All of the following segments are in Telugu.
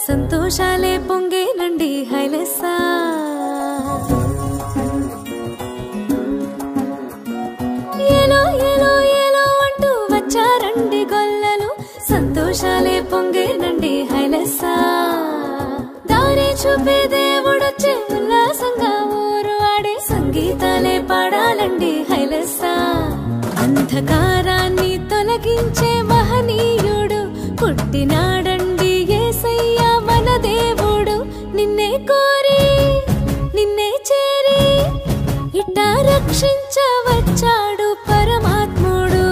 సంతోషాలే పొంగేనండి హైలెస్సా ఏలో ఏలో ఏలో అంటూ వచ్చారండి గొల్లలు సంతోషాలే పొంగేనండి హైలెస్సా దారి చూపే దేవుడొచ్చే ఉల్లాసంగా ఊరు ఆడే సంగీతాలే పాడాలండి హైలెస్సా అంధకారాన్ని తొలగించే మహనీయుడు పుట్టినాడండి యేసయ్య మన దేవుడు నిన్నే కోరి నిన్నే చేరి ఇట్టా రక్షించవచ్చాడు పరమాత్ముడు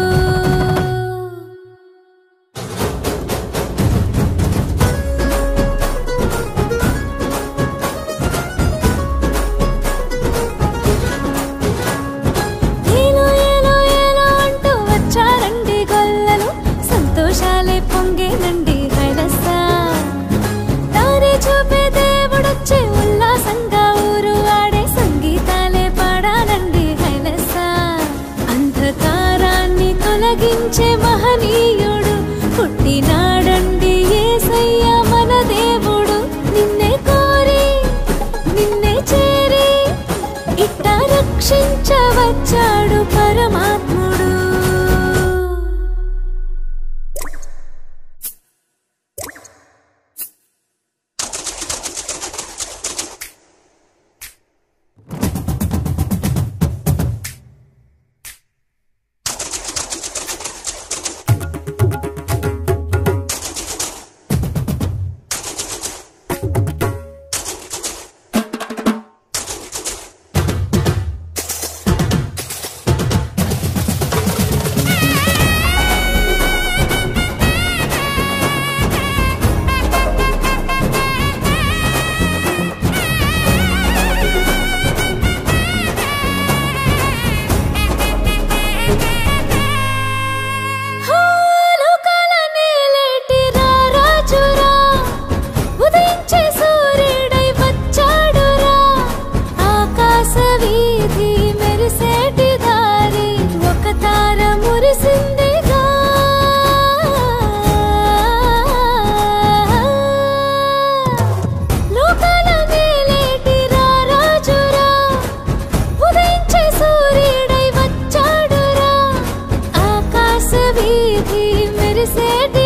ఏలో ఏలో ఏలో అంటూ వచ్చారండి గొల్లలు సంతోషాలే పొంగేనండి హైలెస్సా దారి చూపే దేవుడొచ్చే ఉల్లాసంగా ఊరు ఆడే సంగీతాలే పాడాలండి హైలెస్సా అంధకారాన్ని తొలగించే మహనీయుడు పుట్టినాడండి యేసయ్య మన దేవుడు నిన్నే కోరి నిన్నే చేరి ఇట్టా రక్షించవచ్చాడు పరమాత్ముడు మెరిసేటి